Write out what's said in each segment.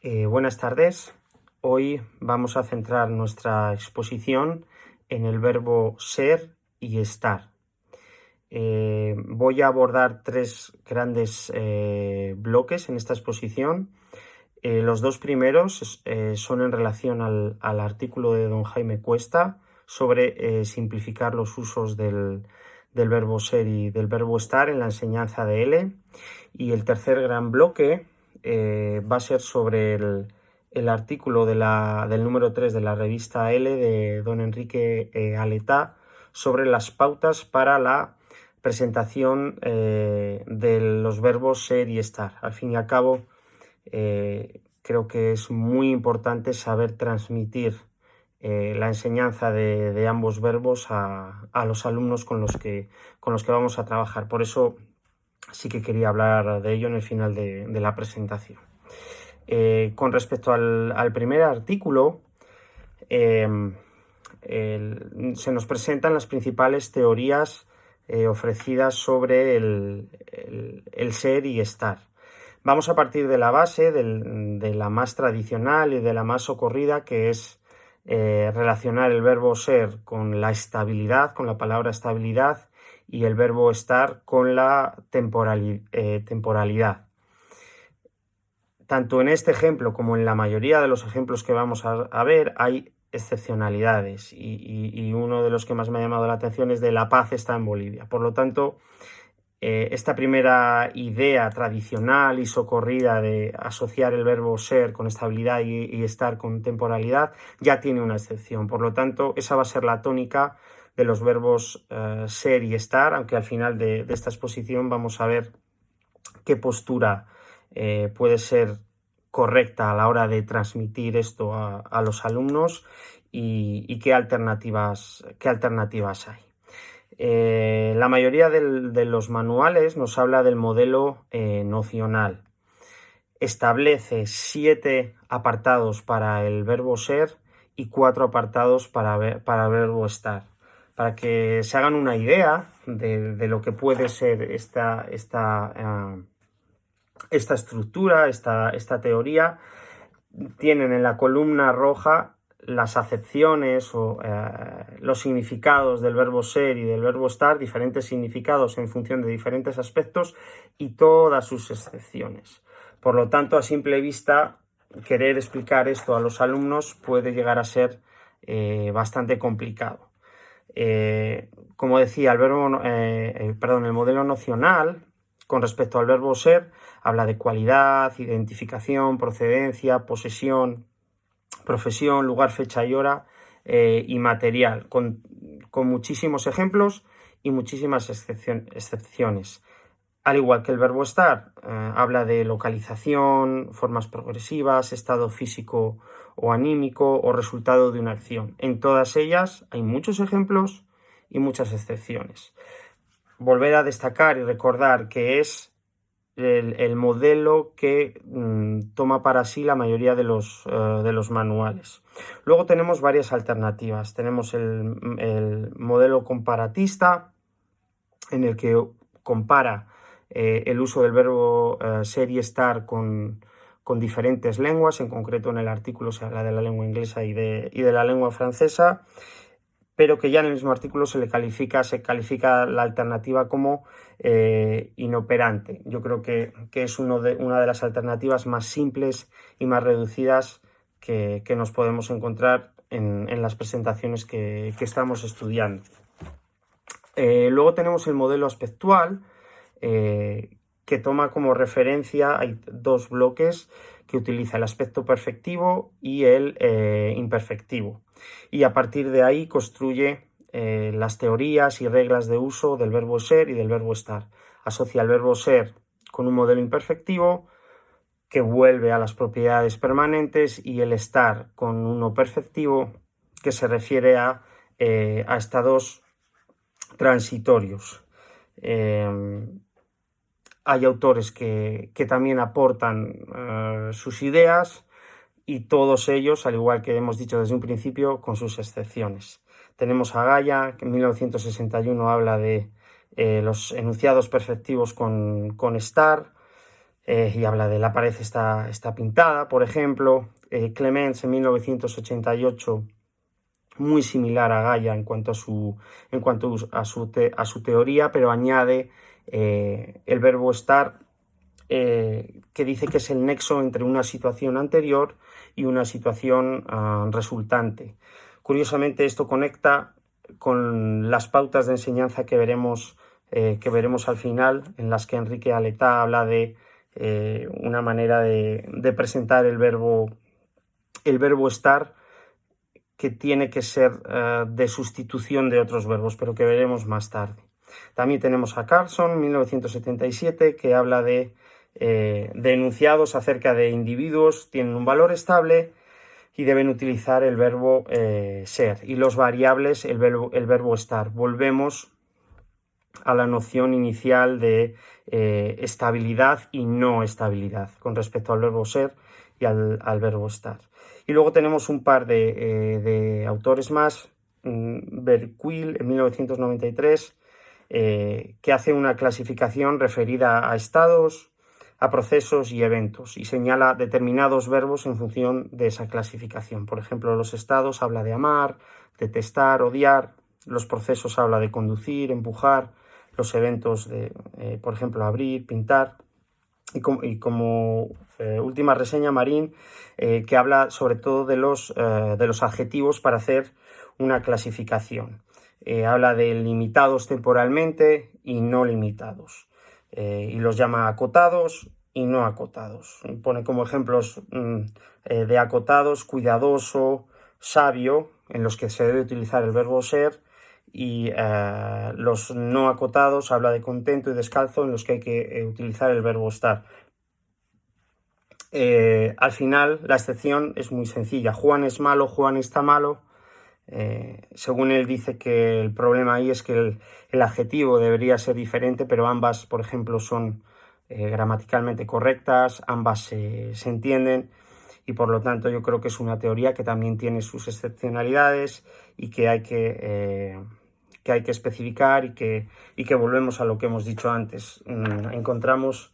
Buenas tardes. Hoy vamos a centrar nuestra exposición en el verbo ser y estar. Voy a abordar tres grandes bloques en esta exposición. Los dos primeros son en relación al artículo de don Jaime Cuesta sobre simplificar los usos del verbo ser y del verbo estar en la enseñanza de L. Y el tercer gran bloque va a ser sobre el artículo del número 3 de la revista L de don Enrique Aletá sobre las pautas para la presentación de los verbos ser y estar. Al fin y al cabo, creo que es muy importante saber transmitir la enseñanza de ambos verbos a los alumnos con los que vamos a trabajar. Por eso sí que quería hablar de ello en el final de la presentación. Con respecto al primer artículo, se nos presentan las principales teorías ofrecidas sobre el ser y estar. Vamos a partir de la base, de la más tradicional y de la más socorrida, que es relacionar el verbo ser con la estabilidad, con la palabra estabilidad, y el verbo estar con la temporalidad. Tanto en este ejemplo como en la mayoría de los ejemplos que vamos a ver hay excepcionalidades y uno de los que más me ha llamado la atención es de La paz está en Bolivia. Por lo tanto, esta primera idea tradicional y socorrida de asociar el verbo ser con estabilidad y estar con temporalidad ya tiene una excepción. Por lo tanto, esa va a ser la tónica de los verbos ser y estar, aunque al final de esta exposición vamos a ver qué postura puede ser correcta a la hora de transmitir esto a los alumnos y qué alternativas hay. La mayoría de los manuales nos habla del modelo nocional. Establece 7 apartados para el verbo ser y 4 apartados para el verbo estar. Para que se hagan una idea de lo que puede ser esta estructura, esta teoría, tienen en la columna roja las acepciones o los significados del verbo ser y del verbo estar, diferentes significados en función de diferentes aspectos y todas sus excepciones. Por lo tanto, a simple vista, querer explicar esto a los alumnos puede llegar a ser bastante complicado. Como decía, el modelo nocional con respecto al verbo ser habla de cualidad, identificación, procedencia, posesión, profesión, lugar, fecha y hora y material, con muchísimos ejemplos y muchísimas excepciones. Al igual que el verbo estar, habla de localización, formas progresivas, estado físico o anímico o resultado de una acción. En todas ellas hay muchos ejemplos y muchas excepciones. Volver a destacar y recordar que es el modelo que toma para sí la mayoría de los manuales. Luego tenemos varias alternativas. Tenemos el modelo comparatista, en el que compara el uso del verbo ser y estar con diferentes lenguas. En concreto, en el artículo se habla de la lengua inglesa y de la lengua francesa, pero que ya en el mismo artículo se califica la alternativa como inoperante. Yo creo que es una de las alternativas más simples y más reducidas que nos podemos encontrar en las presentaciones que estamos estudiando. Luego tenemos el modelo aspectual, que toma como referencia, hay dos bloques que utiliza el aspecto perfectivo y el imperfectivo, y a partir de ahí construye las teorías y reglas de uso del verbo ser y del verbo estar. Asocia el verbo ser con un modelo imperfectivo que vuelve a las propiedades permanentes y el estar con uno perfectivo que se refiere a estados transitorios. Hay autores que también aportan sus ideas y todos ellos, al igual que hemos dicho desde un principio, con sus excepciones. Tenemos a Gaya, que en 1961 habla de los enunciados perfectivos con estar. y habla de la pared está pintada, por ejemplo. Clemens en 1988, muy similar a Gaia en cuanto a su teoría, pero añade el verbo estar, que dice que es el nexo entre una situación anterior y una situación resultante. Curiosamente, esto conecta con las pautas de enseñanza que veremos al final, en las que Enrique Aletá habla de una manera de presentar el verbo estar, que tiene que ser de sustitución de otros verbos, pero que veremos más tarde. También tenemos a Carlson, 1977, que habla de enunciados acerca de individuos, tienen un valor estable y deben utilizar el verbo ser, y los variables el verbo estar. Volvemos a la noción inicial de estabilidad y no estabilidad con respecto al verbo ser y al verbo estar. Y luego tenemos un par de autores más, Berquil en 1993, que hace una clasificación referida a estados, a procesos y eventos, y señala determinados verbos en función de esa clasificación. Por ejemplo, los estados habla de amar, detestar, odiar; los procesos habla de conducir, empujar; los eventos por ejemplo, abrir, pintar. Y como última reseña, Marín, que habla sobre todo de los adjetivos para hacer una clasificación. Habla de limitados temporalmente y no limitados, y los llama acotados y no acotados. Pone como ejemplos de acotados: cuidadoso, sabio, en los que se debe utilizar el verbo ser, y los no acotados habla de contento y descalzo, en los que hay que utilizar el verbo estar. Al final, la excepción es muy sencilla: Juan es malo, Juan está malo. Según él, dice que el problema ahí es que el adjetivo debería ser diferente, pero ambas, por ejemplo, son gramaticalmente correctas, ambas se entienden, y por lo tanto yo creo que es una teoría que también tiene sus excepcionalidades y que hay que especificar, y que volvemos a lo que hemos dicho antes. Encontramos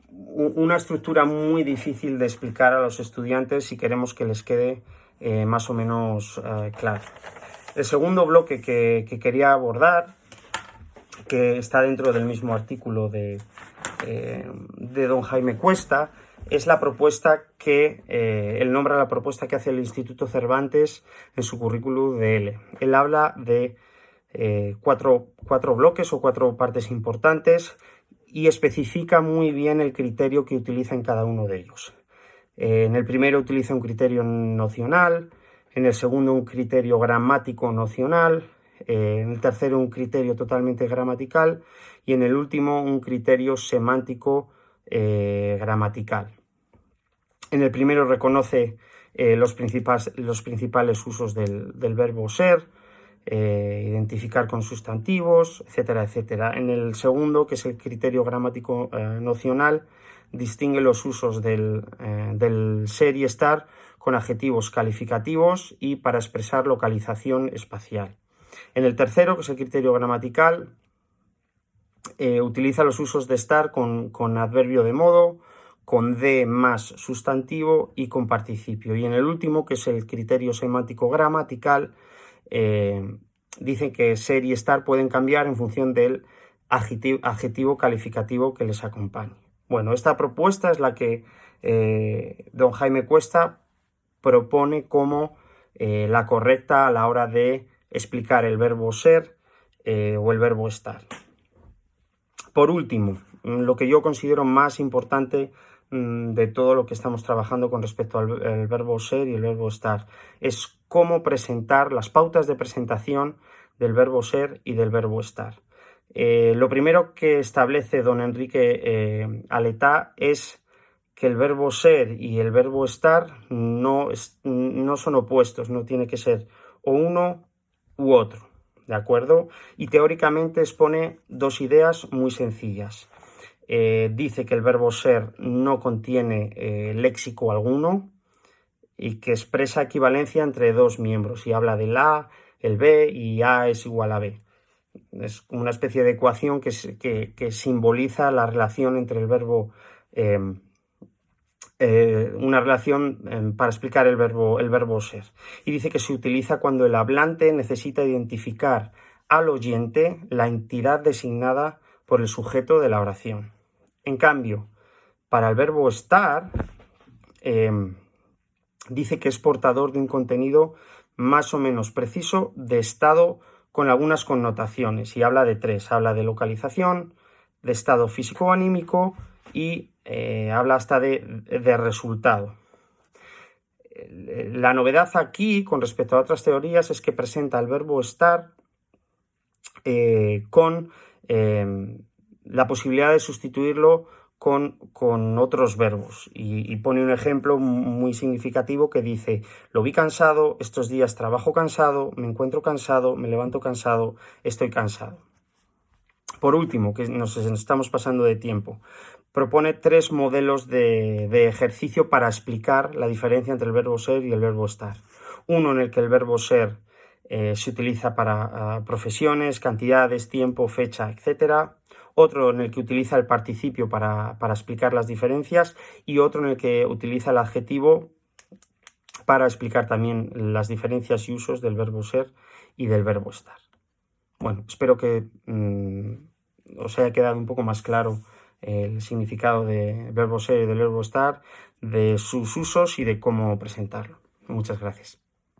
una estructura muy difícil de explicar a los estudiantes si queremos que les quede más o menos claro. El segundo bloque que quería abordar, que está dentro del mismo artículo de don Jaime Cuesta, es la propuesta que él nombra la propuesta que hace el Instituto Cervantes en su currículum de L. Él habla de cuatro bloques o cuatro partes importantes, y especifica muy bien el criterio que utiliza en cada uno de ellos. En el primero utiliza un criterio nocional, en el segundo un criterio gramático nocional, en el tercero un criterio totalmente gramatical, y en el último un criterio semántico gramatical. En el primero reconoce los principales usos del verbo ser, identificar con sustantivos, etcétera, etcétera. En el segundo, que es el criterio gramático nocional, distingue los usos del ser y estar con adjetivos calificativos y para expresar localización espacial. En el tercero, que es el criterio gramatical, utiliza los usos de estar con adverbio de modo, con de más sustantivo y con participio. Y en el último, que es el criterio semántico gramatical, dicen que ser y estar pueden cambiar en función del adjetivo calificativo que les acompañe. Bueno, esta propuesta es la que don Jaime Cuesta propone como la correcta a la hora de explicar el verbo ser o el verbo estar. Por último, lo que yo considero más importante de todo lo que estamos trabajando con respecto al verbo ser y el verbo estar es cómo presentar, las pautas de presentación del verbo ser y del verbo estar. Lo primero que establece don Enrique Aletá es que el verbo ser y el verbo estar no son opuestos, no tiene que ser o uno u otro, ¿de acuerdo? Y teóricamente expone dos ideas muy sencillas. Dice que el verbo ser no contiene léxico alguno y que expresa equivalencia entre dos miembros, y habla del A, el B, y A es igual a B. Es una especie de ecuación que simboliza la relación entre el verbo una relación para explicar el verbo ser. Y dice que se utiliza cuando el hablante necesita identificar al oyente la entidad designada por el sujeto de la oración. En cambio, para el verbo estar, dice que es portador de un contenido más o menos preciso de estado con algunas connotaciones, y habla de tres. Habla de localización, de estado físico o anímico y habla hasta de resultado. La novedad aquí con respecto a otras teorías es que presenta el verbo estar con la posibilidad de sustituirlo con otros verbos, y pone un ejemplo muy significativo que dice: lo vi cansado, estos días trabajo cansado, me encuentro cansado, me levanto cansado, estoy cansado. Por último, que nos estamos pasando de tiempo, propone tres modelos de ejercicio para explicar la diferencia entre el verbo ser y el verbo estar. Uno en el que el verbo ser se utiliza para profesiones, cantidades, tiempo, fecha, etc. Otro en el que utiliza el participio para explicar las diferencias, y otro en el que utiliza el adjetivo para explicar también las diferencias y usos del verbo ser y del verbo estar. Bueno, espero que os haya quedado un poco más claro el significado del verbo ser y del verbo estar, de sus usos y de cómo presentarlo. Muchas gracias.